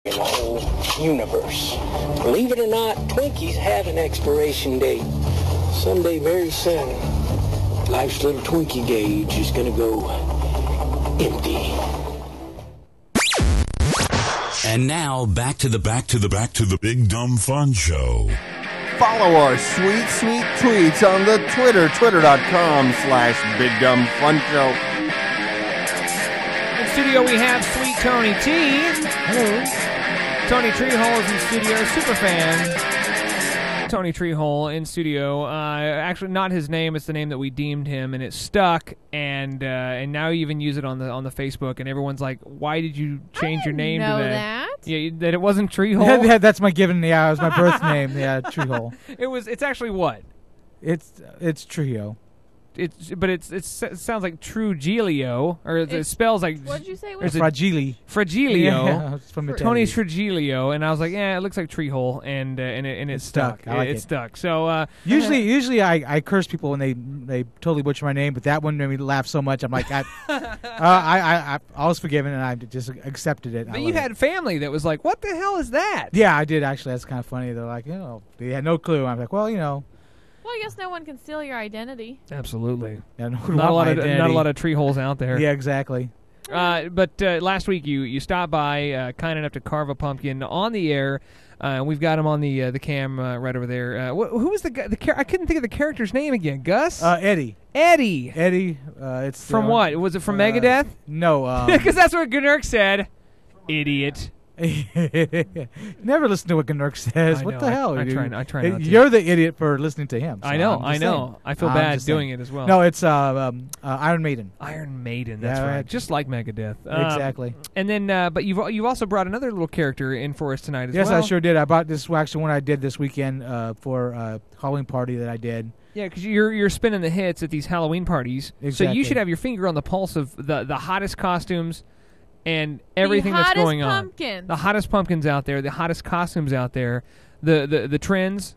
in the whole universe. Believe it or not, Twinkies have an expiration date. Someday very soon, life's little Twinkie gauge is gonna go empty. And now back to the Big Dumb Fun Show. Follow our sweet tweets on the twitter.com/BigDumbFunShow. In studio, we have Sweet Tony T. Hello. Tony Treehole is in studio, super fan. Tony Treehole in studio. Actually, not his name; it's the name that we deemed him, and it stuck. And now you even use it on the Facebook, and everyone's like, "Why did you change your name to that?" that. Yeah, that it wasn't Treehole. Yeah, that's my given. Yeah, it was my birth name. Yeah, Treehole. It's actually what? It's Trio. It sounds like Trugilio, or it spells like. What did you say? Fragile. Fragilio. Yeah, it's from Tony Italian. Fragilio, and I was like, yeah, it looks like Treehole, and it stuck. I like it stuck. So usually I curse people when they totally butcher my name, but that one made me laugh so much. I'm like, I was forgiven, and I just accepted it. But you had family that was like, what the hell is that? Yeah, I did actually. That's kind of funny. They're like, they had no clue. I'm like, well, Well, I guess no one can steal your identity. Absolutely. Yeah, not a lot of tree holes out there. Yeah, exactly. But last week you stopped by, kind enough to carve a pumpkin on the air. We've got him on the cam right over there. Who was the guy? I couldn't think of the character's name again. Gus? Eddie. Eddie. It's from what? Was it from Megadeth? No. Because that's what Gnurk said. Idiot. Never listen to what Gnurk says. What the hell? I try not to. You're the idiot for listening to him. So I know. saying. I feel bad doing it as well. No, it's Iron Maiden. Iron Maiden. That's right. Just like Megadeth. Exactly. And then, but you've also brought another little character in for us tonight as well. Yes, I sure did. I bought this actually one I did this weekend for a Halloween party that I did. Yeah, because you're spinning the hits at these Halloween parties. Exactly. So you should have your finger on the pulse of the hottest costumes and everything that's going on. The hottest pumpkins out there, the hottest costumes out there, the trends,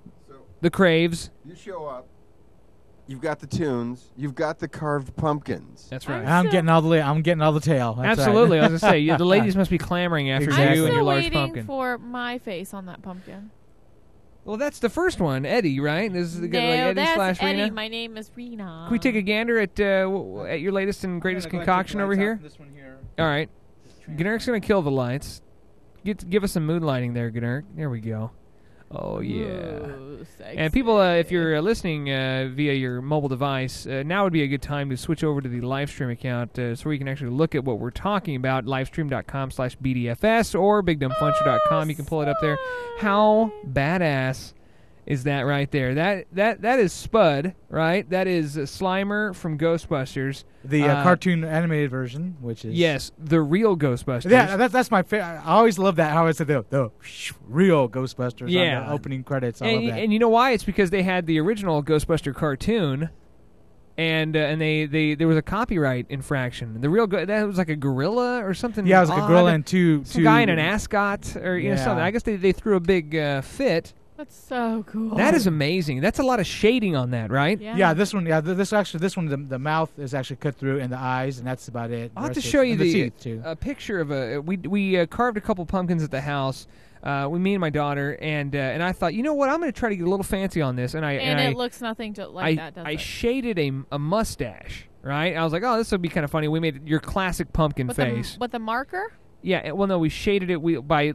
the craves. You show up. You've got the tunes. You've got the carved pumpkins. That's right. I'm getting all the tail. That's absolutely. Right. I was going to say, the ladies must be clamoring after you and your large pumpkin. I'm still waiting for my face on that pumpkin. Well, that's the first one, Eddie, right? This is the Eddie that's Rena. Eddie. My name is Rena. Can we take a gander at your latest and greatest concoction over here? This one here. All right. Gnurk's going to kill the lights. Give us some moonlighting there, Gnurk. There we go. Oh, yeah. Ooh, and people, if you're listening via your mobile device, now would be a good time to switch over to the live stream account so we can actually look at what we're talking about, livestream.com/BDFS or BigDumbFunShow.com. You can pull it up there. How badass is that right there? That is Spud, right? That is Slimer from Ghostbusters. The cartoon animated version, which is... Yes, the real Ghostbusters. Yeah, that's my favorite. I always love that. How I said the real Ghostbusters on the opening credits. I love that. And you know why? It's because they had the original Ghostbuster cartoon, and they there was a copyright infraction. The real that was like a gorilla or something. Yeah, it was like a gorilla and two guy in an ascot or something. I guess they threw a big fit. That's so cool. That is amazing. That's a lot of shading on that, right? Yeah. This one. Yeah, this one. The mouth is actually cut through, and the eyes, and that's about it. I'll have to show you a picture of a. We carved a couple pumpkins at the house. Me and my daughter, and I thought, you know what? I'm going to try to get a little fancy on this, and it looks nothing like that. Does I it? shaded a mustache. Right? I was like, oh, this would be kind of funny. We made your classic pumpkin face with a marker. Yeah, well, no, we shaded it by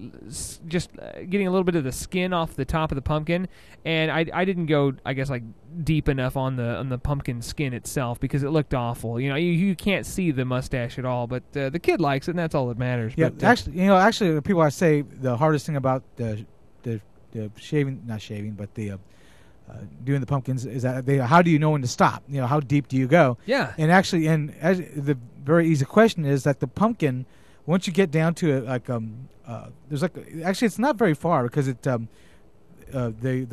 just getting a little bit of the skin off the top of the pumpkin, and I didn't go, I guess, like deep enough on the pumpkin skin itself because it looked awful. You know, you can't see the mustache at all, but the kid likes it, and that's all that matters. Yeah, but, actually, the people I say the hardest thing about the shaving, not shaving, but the doing the pumpkins is that how do you know when to stop? You know, how deep do you go? Yeah, and actually, the very easy question is that the pumpkin. Once you get down to it, there's actually it's not very far because the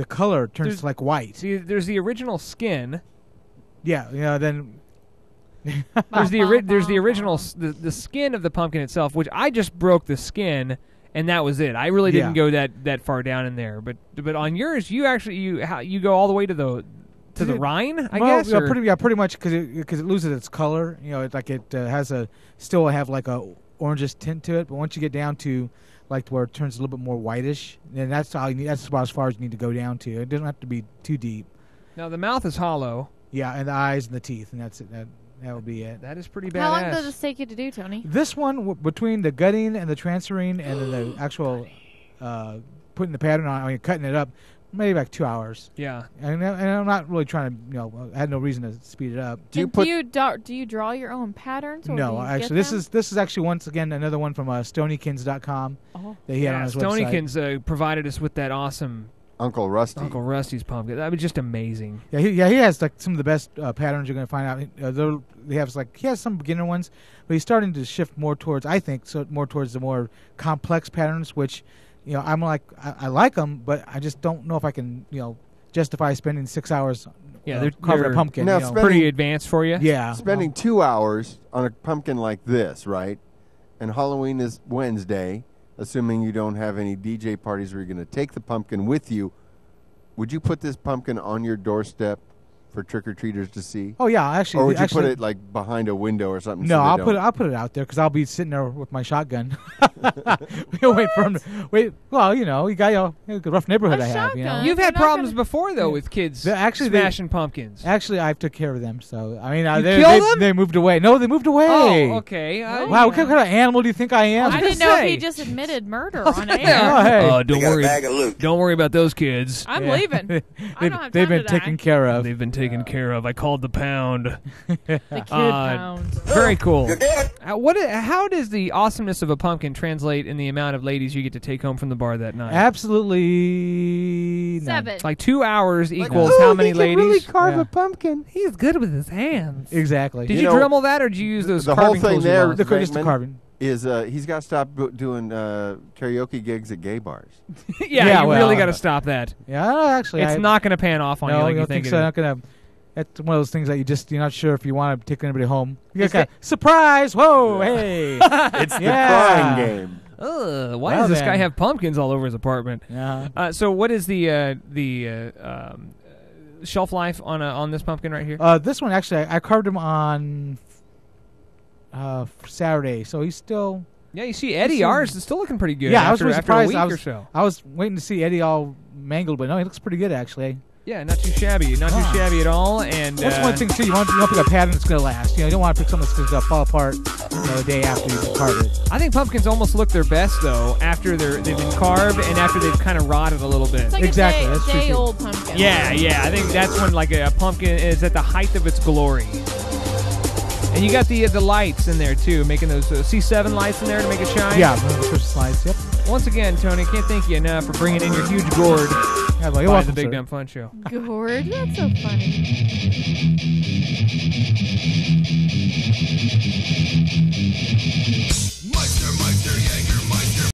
color turns to like white. See, there's the original skin. Yeah. Then there's the original the skin of the pumpkin itself, which I just broke the skin, and that was it. I really didn't go that far down in there. But on yours, you actually you go all the way to the rind, I guess. Yeah, pretty much because it loses its color. You know, it has still have like a orangish tint to it, but once you get down to like where it turns a little bit more whitish, and that's all you need. That's about as far as you need to go down to. It doesn't have to be too deep. Now the mouth is hollow. Yeah, and the eyes and the teeth, and that's it. That would be it. That is pretty badass. How long does this take you to do, Tony? This one, between the gutting and the transferring and then the actual putting the pattern on, I mean, cutting it up, maybe like 2 hours. Yeah. And I'm not really trying to, I had no reason to speed it up. Do you draw your own patterns? Or No, do you actually, get them? this is actually once again another one from Stonykins.com that he had on his website. Stonykins provided us with that awesome Uncle Rusty. Uncle Rusty's pumpkin. That was just amazing. Yeah, he has like some of the best patterns you're going to find out. He has some beginner ones, but he's starting to shift more towards, I think, more towards the more complex patterns, which, I'm like, I like them, but I just don't know if I can, justify spending 6 hours they're carving a pumpkin. Now, pretty advanced for you. Yeah. Spending 2 hours on a pumpkin like this, right? And Halloween is Wednesday, assuming you don't have any DJ parties where you're going to take the pumpkin with you. Would you put this pumpkin on your doorstep for trick-or-treaters to see? Oh yeah, actually. Or would you put it like behind a window or something? No, so I'll put it out there because I'll be sitting there with my shotgun. We'll wait for him. Well, you got a rough neighborhood A I have. shotgun? You've had You're not problems gonna- before though with kids smashing pumpkins. Actually, I took care of them. So I mean, You killed them? they moved away. No, they moved away. Oh, okay. Wow, what kind of animal do you think I am? I didn't know if he just admitted murder on air. Oh, hey. Don't worry. Don't worry about those kids. I'm Yeah. leaving. I don't have They've time been to taken die. care of. They've been taken care of. I called the pound. The kid pound. Very cool. How does the awesomeness of a pumpkin translate in the amount of ladies you get to take home from the bar that night? Absolutely none. 7. Like 2 hours equals "Ooh, how many he can ladies? really carve Yeah. a pumpkin. He's good with his hands. Exactly. Did You you know, Dremel that, or did you use those the whole carving thing tools you there- lost? Just the Venkman carving. Is he's got to stop doing karaoke gigs at gay bars. Yeah, you well, really got to stop that. Yeah, actually, It's not going to pan off on you No, like I you don't think think it so. is. Not gonna. That's one of those things that you're not sure if you want to take anybody home. You Is got surprise! Whoa, hey! It's the Yeah. crying game. Why Well does this guy then. have pumpkins all over his apartment? Yeah. So what is the shelf life on this pumpkin right here? This one actually, I carved him on Saturday, so he's still. Yeah, you see Eddie, so- ours is still looking pretty good. Yeah, I was after, really after a surprised. week or so. I was waiting to see Eddie all mangled, but no, he looks pretty good actually. Yeah, not too shabby. Not too shabby at all. And That's one thing too. You want to pick a pattern that's going to last. You don't want to pick something that's going to fall apart the day after you carve it. I think pumpkins almost look their best though after they've been carved and after they've kind of rotted a little bit. It's like Exactly, a that's true, day too. old pumpkin. Yeah, I think that's when like a pumpkin is at the height of its glory. And you got the lights in there too, making those C7 lights in there to make it shine. Yeah, the Christmas slides. Yep. Once again, Tony, can't thank you enough for bringing in your huge gourd Yeah, well, you're by welcome, the Big sir. Dumb Fun Show. Gourd, that's so funny.